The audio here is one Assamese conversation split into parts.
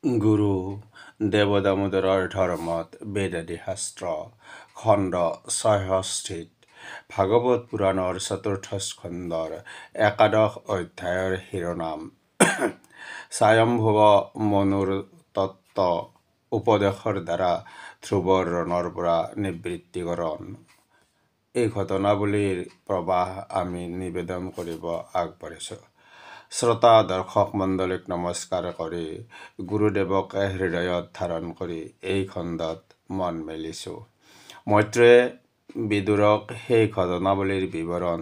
গুৰু দেৱদামোদৰৰ ধৰ্মত বেদাদি শাস্ত্ৰ খণ্ড ৬৬ ভাগৱত পুৰাণৰ চতুৰ্থ স্কন্ধৰ একাদশ অধ্যায়ৰ শিৰোনাম স্বয়ম্ভুৱ মনুৰ তত্ত্ব উপদেশৰ দ্বাৰা ধ্ৰুৱৰ ৰণৰ পৰা নিবৃত্তিকৰণ। এই ঘটনাৱলীৰ প্ৰবাহ আমি নিবেদন কৰিব আগবাঢ়িছোঁ। শ্ৰোতা দৰ্শক মণ্ডলীক নমস্কাৰ কৰি গুৰুদেৱক হৃদয়ত ধাৰণ কৰি এই খণ্ডত মন মেলিছোঁ। মৈত্ৰেয়ে বিদুৰক সেই ঘটনাৱলীৰ বিৱৰণ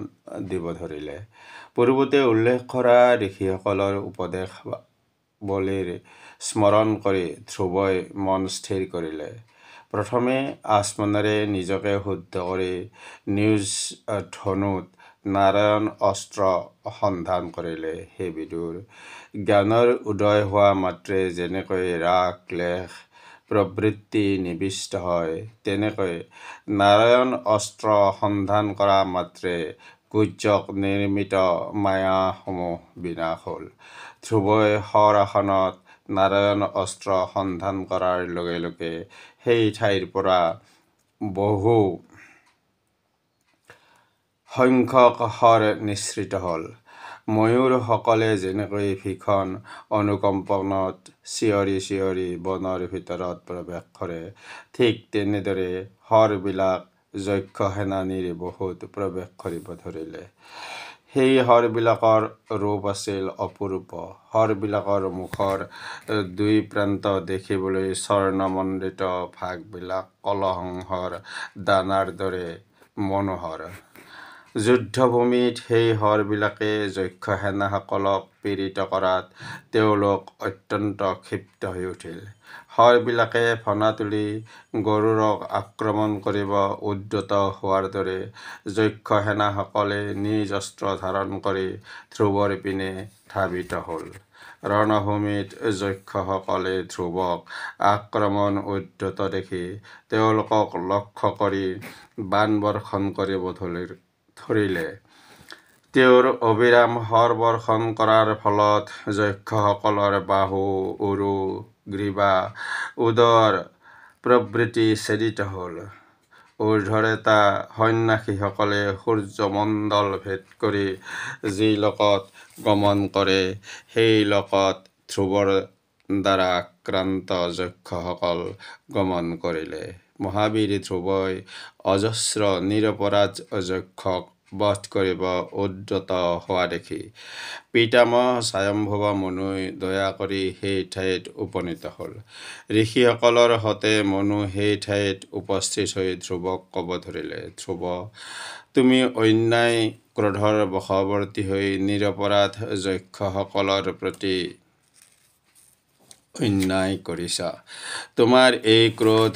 দিব ধৰিলে। পূৰ্বতে উল্লেখ কৰা ঋষিসকলৰ উপদেশাৱলীৰ স্মৰণ কৰি ধ্ৰুৱই মন স্থিৰ কৰিলে। প্ৰথমে আচমনেৰে নিজকে শুদ্ধ কৰি নিজ ধনুত নাৰায়ণ অস্ত্ৰ সন্ধান কৰিলে। হে বিদুৰ, জ্ঞানৰ উদয় হোৱা মাত্ৰে যেনেকৈ ৰাগ ক্লেশ প্ৰবৃত্তি নিবিষ্ট হয়, তেনেকৈ নাৰায়ণ অস্ত্ৰ সন্ধান কৰা মাত্ৰে গুহ্যক নিৰ্মিত মায়াসমূহ বিনাশ হ'ল। ধ্ৰুৱই শৰ আসনত নাৰায়ণ অস্ত্ৰ সন্ধান কৰাৰ লগে লগে সেই ঠাইৰ পৰা বহু সংখ্যক শৰ নিঃসৃত হ'ল। ময়ূৰসকলে যেনেকৈ ভীষণ অনুকম্পনত চিঞৰি চিঞৰি বনৰ ভিতৰত প্ৰৱেশ কৰে, ঠিক তেনেদৰে শৰবিলাক যক্ষ সেনানীৰ বুকুত প্ৰৱেশ কৰিব ধৰিলে। সেই শৰবিলাকৰ ৰূপ আছিল অপূৰ্ব। শৰবিলাকৰ মুখৰ দুই প্ৰান্ত দেখিবলৈ স্বৰ্ণমণ্ডিত, ভাগবিলাক কলসংহৰ দানাৰ দৰে মনোহৰ। যুদ্ধভূমিত সেই শৰবিলাকে যক্ষ সেনাসকলক পীড়িত কৰাত তেওঁলোক অত্যন্ত ক্ষিপ্ত হৈ উঠিল। শৰবিলাকে ফণা তুলি গৰুড়ক আক্ৰমণ কৰিব উদ্যত হোৱাৰ দৰে যক্ষ সেনাসকলে নিজ অস্ত্ৰ ধাৰণ কৰি ধ্ৰুৱৰ পিনে ধাৱিত হ'ল। ৰণভূমিত যক্ষসকলে ধ্ৰুৱক আক্ৰমণ উদ্যত দেখি তেওঁলোকক লক্ষ্য কৰি বাণ বৰ্ষণ কৰিব ধৰিলে। তেওঁৰ অবিৰাম শৰ বৰ্ষণ কৰাৰ ফলত যক্ষসকলৰ বাহু, উৰু, গ্ৰীৱা, উদৰ প্ৰভৃতি ছেদিত হ'ল। ঊৰ্ধৰেতা সন্ন্যাসীসকলে সূৰ্যমণ্ডল ভেদ কৰি যি লোকত গমন কৰে, সেই লোকত ধ্ৰুৱৰ দ্বাৰা আক্ৰান্ত যক্ষসকল গমন কৰিলে। মহাবীৰ ধ্ৰুৱই অজস্ৰ নিৰপৰাধ যক্ষক বধ কৰিব উদ্যত হোৱা দেখি পিতামহ স্বয়ম্ভুৱ মনুই দয়া কৰি সেই ঠাইত উপনীত হ'ল। ঋষিসকলৰ সতে মনু সেই ঠাইত উপস্থিত হৈ ধ্ৰুৱক ক'ব ধৰিলে, ধ্ৰুৱ, তুমি অন্যায় ক্ৰোধৰ বশৱৰ্তী হৈ নিৰপৰাধ যক্ষসকলৰ প্ৰতি অন্যায় কৰিছা। তোমাৰ এই ক্ৰোধ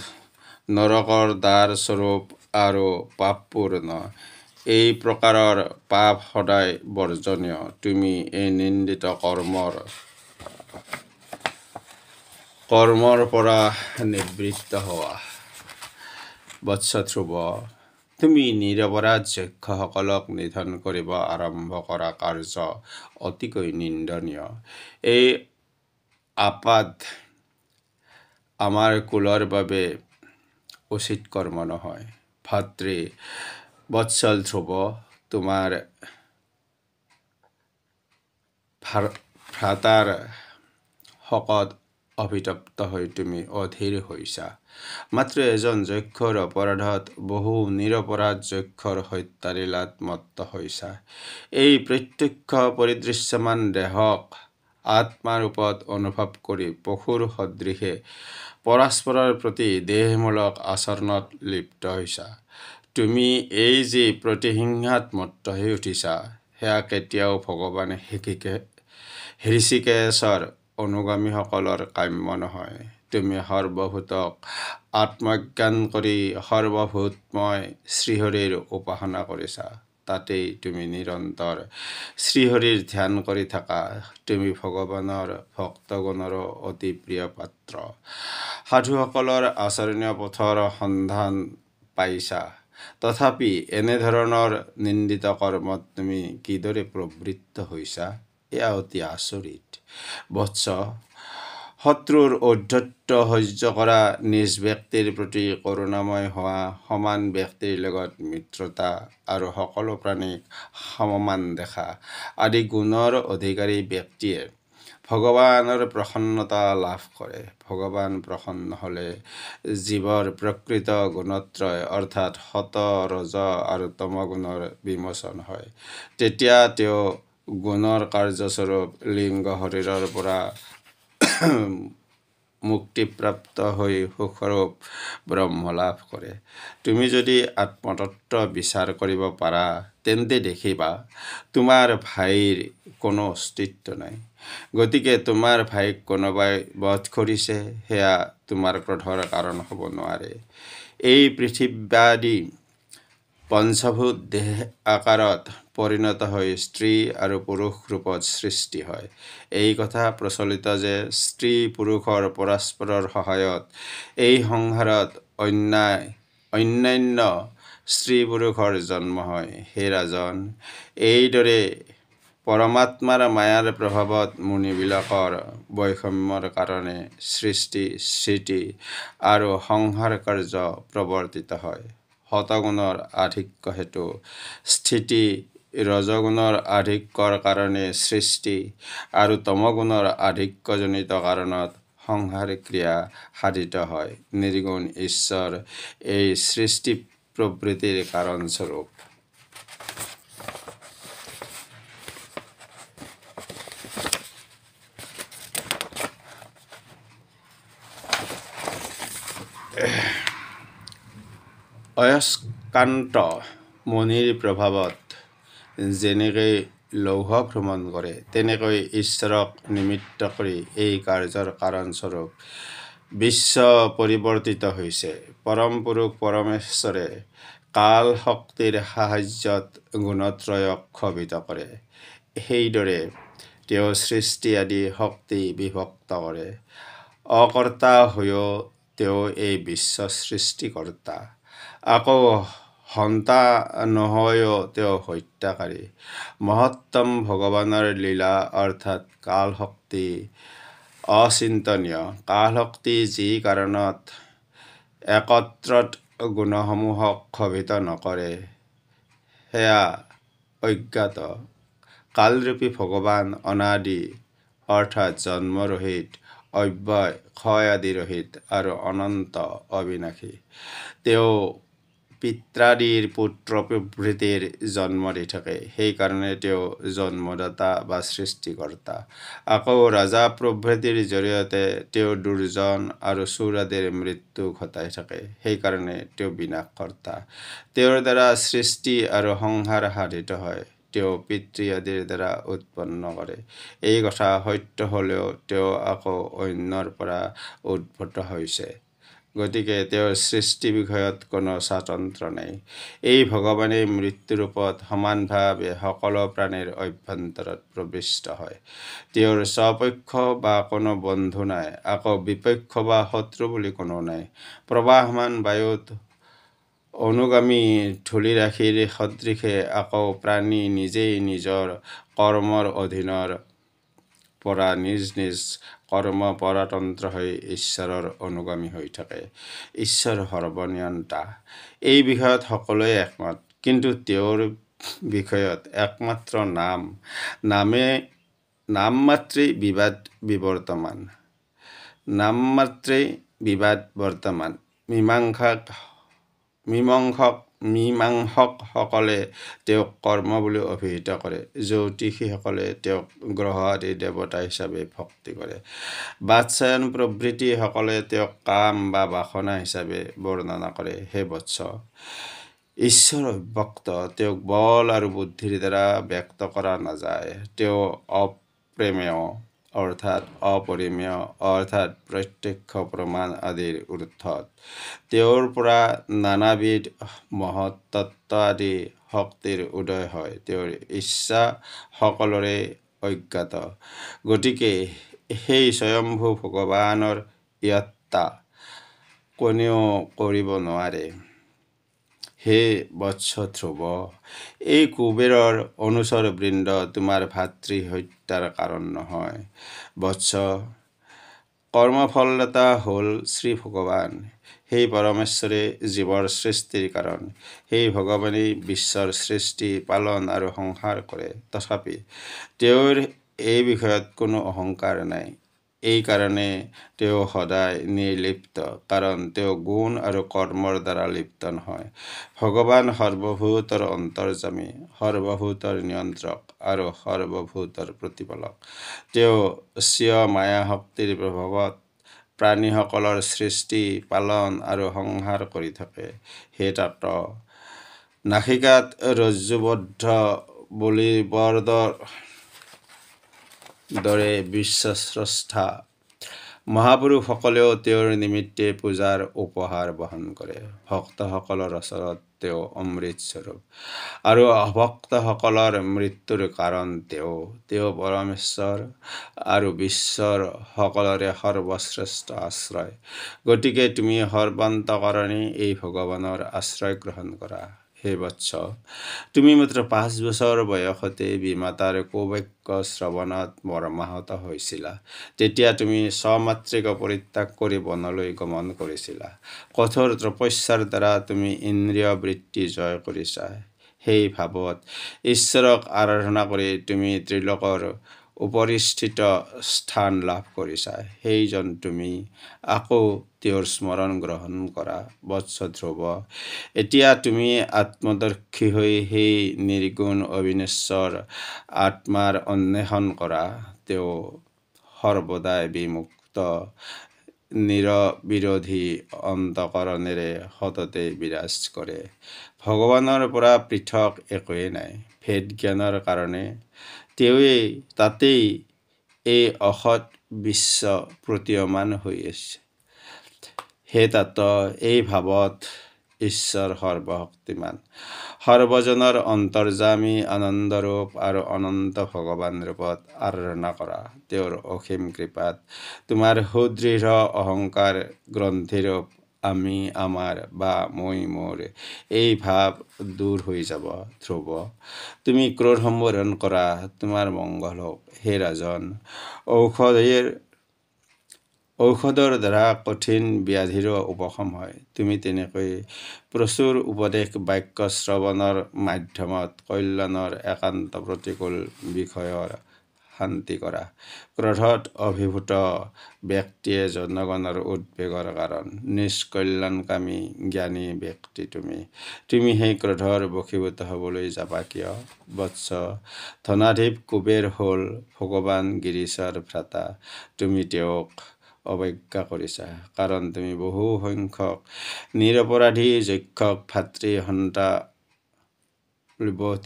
নৰকৰ দ্বাৰ স্বৰূপ আৰু পাপপূৰ্ণ। এই প্ৰকাৰৰ পাপ সদায় বৰ্জনীয়। তুমি এই নিন্দিত কৰ্মৰ পৰা নিবৃত্ত হোৱা। বৎস ধ্ৰুৱ, তুমি নিৰপৰাধ যক্ষসকলক নিধন কৰিব আৰম্ভ কৰা কাৰ্য অতিকৈ নিন্দনীয়। এই আপাদ আমাৰ কুলৰ বাবে উচিত কৰ্ম নহয়। ভাতৃ বৎসল ধ্ৰুৱ, তোমাৰ ভ্ৰাতাৰ শোকত অভিতপ্ত হৈ তুমি অধীৰ হৈছা। মাত্ৰ এজন যক্ষৰ অপৰাধত বহু নিৰপৰাধ যক্ষৰ হত্যালীলাত মত্ত হৈছা। এই প্ৰত্যক্ষ পৰিদৃশ্যমান দেহক আত্মাৰূপত অনুভৱ কৰি পশুৰ সদৃশে পৰস্পৰৰ প্ৰতি দেহমূলক আচৰণত লিপ্ত হৈছা। তুমি এই যি প্ৰতিহিংসাত মত্ত হৈ উঠিছা, সেয়া কেতিয়াও ভগৱান হৃষিকেশৰ অনুগামীসকলৰ কাম্য নহয়। তুমি সৰ্বভূতক আত্মজ্ঞান কৰি সৰ্বভূতময় শ্ৰীহৰিৰ উপাসনা কৰিছা। তাতেই তুমি নিৰন্তৰ শ্ৰীহৰিৰ ধ্যান কৰি থাকা। তুমি ভগৱানৰ ভক্তগণৰো অতি প্ৰিয় পাত্ৰ। সাধুসকলৰ আচৰণীয় পথৰ সন্ধান পাইছা। তথাপি এনেধৰণৰ নিন্দিত কৰ্মত তুমি কিদৰে প্ৰবৃত্ত হৈছা, এয়া অতি আচৰিত। বৎস, শত্ৰুৰ ঔদ্ধত্য সহ্য কৰা, নিজ ব্যক্তিৰ প্ৰতি কৰুণাময় হোৱা, সমান ব্যক্তিৰ লগত মিত্ৰতা আৰু সকলো প্ৰাণীক সমমান দেখা আদি গুণৰ অধিকাৰী ব্যক্তিয়ে ভগৱানৰ প্ৰসন্নতা লাভ কৰে। ভগৱান প্ৰসন্ন হ'লে জীৱৰ প্ৰকৃত গুণত্ৰয় অৰ্থাৎ সত, ৰজ আৰু তমগুণৰ বিমোচন হয়। তেতিয়া তেওঁ গুণৰ কাৰ্যস্বৰূপ লিংগ শৰীৰৰ পৰা মুক্তিপ্ৰাপ্ত হৈ সুখৰূপ ব্ৰহ্ম লাভ কৰে। তুমি যদি আত্মতত্ত্ব বিচাৰ কৰিব পাৰা তেন্তে দেখিবা তোমাৰ ভাইৰ কোনো অস্তিত্ব নাই। গতিকে তোমাৰ ভাইক কোনোবাই বধ কৰিছে, সেয়া তোমাৰ ক্ৰোধৰ কাৰণ হ'ব নোৱাৰে। এই পৃথিৱীবাদী পঞ্চভূত দেহ আকাৰত পৰিণত হৈ স্ত্ৰী আৰু পুৰুষ ৰূপত সৃষ্টি হয়। এই কথা প্ৰচলিত যে স্ত্ৰী পুৰুষৰ পৰস্পৰৰ সহায়ত এই সংসাৰত অন্যান্য স্ত্ৰী পুৰুষৰ জন্ম হয়। হে ৰাজন, এইদৰে পৰমাত্মাৰ মায়াৰ প্ৰভাৱত মুনিবিলাকৰ বৈষম্যৰ কাৰণে সৃষ্টি, স্থিতি আৰু সংহাৰ কাৰ্য প্ৰৱৰ্তিত হয়। সতগুণৰ আধিক্য হেতু স্থিতি, ৰজগুণৰ আধিক্যৰ কাৰণে সৃষ্টি আৰু তমগুণৰ আধিক্যজনিত কাৰণত সংহাৰ ক্ৰিয়া সাধিত হয়। নিৰ্গুণ ঈশ্বৰ এই সৃষ্টি প্ৰবৃত্তিৰ কাৰণস্বৰূপ। অয়স্কান্ত মুনিৰ প্ৰভাৱত যেনেকৈ লৌহ ভ্ৰমণ কৰে, তেনেকৈ ঈশ্বৰক নিমিত্ত কৰি এই কাৰ্যৰ কাৰণস্বৰূপ বিশ্ব পৰিৱৰ্তিত হৈছে। পৰম পুৰুষ পৰমেশ্বৰে কাল শক্তিৰ সাহায্যত গুণত্ৰয়ক শোভিত কৰে। সেইদৰে তেওঁ সৃষ্টি আদি শক্তি বিভক্ত কৰে। অকৰ্তা হৈও তেওঁ এই বিশ্ব সৃষ্টিকৰ্তা। আকৌ হন্তা নহৈও তেওঁ হত্যাকাৰী। মহত্তম ভগৱানৰ লীলা অৰ্থাৎ কালশক্তি অচিন্তনীয়। কালশক্তি যি কাৰণত একত্ৰত গুণসমূহক শোভিত নকৰে, সেয়া অজ্ঞাত। কালৰূপী ভগৱান অনাদি অৰ্থাৎ জন্মৰহিত, অব্যয়, ক্ষয় আদি ৰহিত আৰু অনন্ত অবিনাশী। তেওঁ পিতৃাদিৰ পুত্ৰ প্ৰভৃতিৰ জন্ম দি থাকে, সেইকাৰণে তেওঁ জন্মদাতা বা সৃষ্টিকৰ্তা। আকৌ ৰজা প্ৰভৃতিৰ জৰিয়তে তেওঁ দুৰ্জন আৰু চোৰ আদিৰ মৃত্যু ঘটাই থাকে, সেইকাৰণে তেওঁ বিনাশকৰ্তা। তেওঁৰ দ্বাৰা সৃষ্টি আৰু সংহাৰ সাধিত হয়। তেওঁ পিতৃ আদিৰ দ্বাৰা উৎপন্ন কৰে। এই কথা সত্য হ'লেও তেওঁ আকৌ অন্যৰ পৰা উদ্ভূত হৈছে। গতিকে তেওঁৰ সৃষ্টি বিষয়ত কোনো স্বাতন্ত্ৰ্য নাই। এই ভগৱানেই মৃত্যুৰূপত সমানভাৱে সকলো প্ৰাণীৰ অভ্যন্তৰত প্ৰবিষ্ট হয়। তেওঁৰ স্বপক্ষ বা কোনো বন্ধু নাই, আকৌ বিপক্ষ বা শত্ৰু বুলি কোনো নাই। প্ৰবাহমান বায়ুত অনুগামী ধূলিৰাশিৰ সদৃশে আকৌ প্ৰাণী নিজেই নিজৰ কৰ্মৰ অধীনৰ পৰা নিজ নিজ কৰ্ম পৰতন্ত্ৰ হৈ ঈশ্বৰৰ অনুগামী হৈ থাকে। ঈশ্বৰ সৰ্বনিয়ন্তা। এই বিষয়ত সকলোৱে একমত, কিন্তু তেওঁৰ বিষয়ত একমাত্ৰ নাম মাত্ৰেই বিবাদ বৰ্তমান। মীমাংসকসকলে তেওঁক কৰ্ম বুলি অভিহিত কৰে। জ্যোতিষীসকলে তেওঁক গ্ৰহ আদি দেৱতা হিচাপে ভক্তি কৰে। বাৎসায়ন প্ৰভৃতি সকলে তেওঁক কাম বা বাসনা হিচাপে বৰ্ণনা কৰে। হে বৎস, ঈশ্বৰ অব্যক্ত, তেওঁক বল আৰু বুদ্ধিৰ দ্বাৰা ব্যক্ত কৰা নাযায়। তেওঁ অপ্ৰমেয় অৰ্থাৎ অপৰিমেয় অৰ্থাৎ প্ৰত্যক্ষ প্ৰমাণ আদিৰ ঊৰ্ধ্বত। তেওঁৰ পৰা নানাবিধ মহত্তত্ত্ব আদি শক্তিৰ উদয় হয়। তেওঁৰ ইচ্ছা সকলোৰে অজ্ঞাত। গতিকে সেই স্বয়ম্ভূ ভগৱানৰ ইয়ত্তা কোনেও কৰিব নোৱাৰে। হে বৎস ধ্ৰুৱ, এই কুবেৰৰ অনুচৰবৃন্দ তোমাৰ ভাতৃ হত্যাৰ কাৰণ নহয়। বৎস, কৰ্মফলদাতা হ'ল শ্ৰী ভগৱান। সেই পৰমেশ্বৰে জীৱৰ সৃষ্টিৰ কাৰণ। সেই ভগৱানেই বিশ্বৰ সৃষ্টি, পালন আৰু সংহাৰ কৰে। তথাপি তেওঁৰ এই বিষয়ত কোনো অহংকাৰ নাই। এই কাৰণে তেওঁ সদায় নিৰ্লিপ্ত, কাৰণ তেওঁ গুণ আৰু কৰ্মৰ দ্বাৰা লিপ্ত নহয়। ভগৱান সৰ্বভূতৰ অন্তৰ্যামী, সৰ্বভূতৰ নিয়ন্ত্ৰক আৰু সৰ্বভূতৰ প্ৰতিপালক। তেওঁ স্বীয় মায়াশক্তিৰ প্ৰভাৱত প্ৰাণীসকলৰ সৃষ্টি, পালন আৰু সংহাৰ কৰি থাকে। হে তাত নাসিকাত ৰজ্জুবদ্ধ বলিবৰ্ডৰ দৰে বিশ্বস্ৰষ্টা মহাপুৰুষসকলেও তেওঁৰ নিমিত্তে পূজাৰ উপহাৰ বহন কৰে। ভক্তসকলৰ ওচৰত তেওঁ অমৃতস্বৰূপ আৰু অভক্তসকলৰ মৃত্যুৰ কাৰণ তেওঁ পৰমেশ্বৰ আৰু বিশ্বৰ সকলোৰে সৰ্বশ্ৰেষ্ঠ আশ্ৰয়। গতিকে তুমি সৰ্বান্তঃকৰণে এই ভগৱানৰ আশ্ৰয় গ্ৰহণ কৰা। হে বৎস, তুমি মাত্ৰ 5 বছৰ বয়সতে বিমাতাৰ সৌভাগ্য শ্ৰৱণত মৰ্মাহত হৈছিলা। তেতিয়া তুমি স্বমাতৃক পৰিত্যাগ কৰি বনলৈ গমন কৰিছিলা। কঠোৰ তপস্যাৰ দ্বাৰা তুমি ইন্দ্ৰিয় বৃত্তি জয় কৰিছা। সেই ভাৱত ঈশ্বৰক আৰাধনা কৰি তুমি ত্ৰিলোকৰ উপৰিস্থিত স্থান লাভ কৰিছা। সেইজন তুমি আকৌ তেওঁৰ স্মৰণ গ্ৰহণ কৰা। বৎস ধ্ৰুৱ, এতিয়া তুমি আত্মদৰ্শী হৈ সেই নিৰ্গুণ অবিনশ্বৰ আত্মাৰ অন্বেষণ কৰা। তেওঁ সৰ্বদাই বিমুক্ত, নিৰবিৰোধী অন্তঃকৰণেৰে সততে বিৰাজ কৰে। ভগৱানৰ পৰা পৃথক একোৱেই নাই। ভেদ জ্ঞানৰ কাৰণে তাতেই এই অসৎ বিশ্ব প্ৰতীয়মান হৈ আছে। হে তাত এই ভাৱত ঈশ্বৰ সৰ্বশক্তিমান, সৰ্বজনৰ অন্তৰ্যামী, আনন্দৰূপ আৰু অনন্ত ভগৱান ৰূপত আৰাধনা কৰা। তেওঁৰ অসীম কৃপাত তোমাৰ সুদৃঢ় অহংকাৰ গ্ৰন্থিৰূপ আমি, আমাৰ বা মই, মোৰ এই ভাৱ দূৰ হৈ যাব। ধ্ৰুৱ, তুমি ক্ৰোধ সম্বোধন কৰা, তোমাৰ মংগল হওক। হে ৰাজন, ঔষধৰ দ্বাৰা কঠিন ব্যাধিৰো উপশম হয়। তুমি তেনেকৈ প্ৰচুৰ উপদেশ বাক্য শ্ৰৱণৰ মাধ্যমত কল্যাণৰ একান্ত প্ৰতিকূল বিষয়ৰ শান্তি কৰা। ক্ৰোধত অভিভূত ব্যক্তিয়ে জনগণৰ উদ্বেগৰ কাৰণ। নিষ্কল্যাণকামী জ্ঞানী ব্যক্তি তুমি সেই ক্ৰোধৰ বশীভূত হ'বলৈ যাবা কিয়? বৎস, ধনাধিপ কুবেৰ হ'ল ভগৱান গিৰীশৰ ভ্ৰাতা। তুমি তেওঁক অৱজ্ঞা কৰিছা, কাৰণ তুমি বহু সংখ্যক নিৰপৰাধী যক্ষক ভাতৃ সন্তানবধ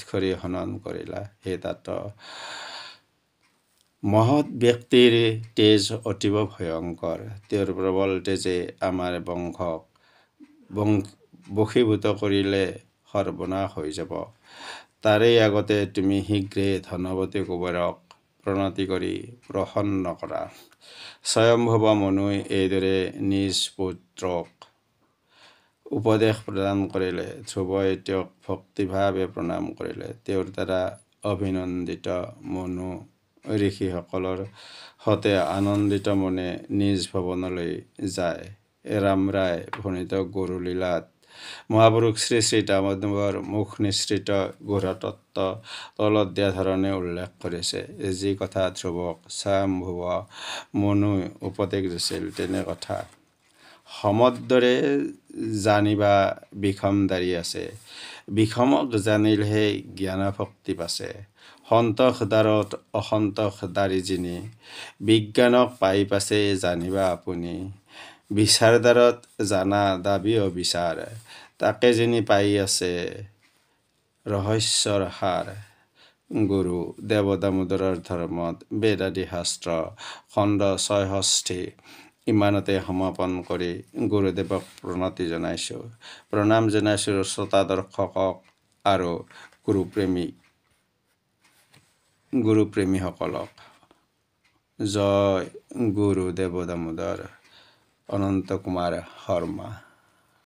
কৰি হনন কৰিলা। হে তাত মহৎ ব্যক্তিৰ তেজ অতীৱ ভয়ংকৰ। তেওঁৰ প্ৰবল তেজে আমাৰ বংশক বশীভূত কৰিলে সৰ্বনাশ হৈ যাব। তাৰেই আগতে তুমি শীঘ্ৰে ধনৱতী কুবেৰক প্ৰণতি কৰি প্ৰসন্ন কৰা। স্বয়ম্ভৱ মনুই এইদৰে নিজ পুত্ৰক উপদেশ প্ৰদান কৰিলে। ধ্ৰুৱই তেওঁক ভক্তিভাৱে প্ৰণাম কৰিলে। তেওঁৰ দ্বাৰা অভিনন্দিত মনু ঋষিসকলৰ সতে আনন্দিত মনে নিজ ভৱনলৈ যায়। ৰামৰাই ভণিত গুৰুলীলাত মহাপুৰুষ শ্ৰী শ্ৰী দামোদৰ মুখ নিঃসৃত গূঢ়তত্ত্ব তলত দিয়া ধৰণে উল্লেখ কৰিছে। যি কথা ধ্ৰুৱক স্বয়ম্ভুৱ মনুই উপদেশ দিছিল, তেনে কথা সমদৰে জানিবা বিষম দাৰি আছে। বিষমক জানিলেহে জ্ঞানভক্তি বাচে। সন্তোষ দ্বাৰত অসন্তোষ দাৰি যিনি, বিজ্ঞানক পাই পাছে জানিবা আপুনি। বিচাৰ দ্বাৰত জানা দাবী অবিচাৰ, তাকে যিনি পাই আছে ৰহস্যৰ সাৰ। গুৰু দেৱ দামোদৰৰ ধৰ্মত বেদাদি শাস্ত্ৰ খণ্ড ৬৬ ইমানতে সমাপন কৰি গুৰুদেৱক প্ৰণতি জনাইছোঁ। প্ৰণাম জনাইছোঁ শ্ৰোতা দৰ্শকক আৰু গুৰুপ্ৰেমীসকলক। জয় গুৰু দেৱ দামোদৰ। অনন্ত কুমাৰ শৰ্মা।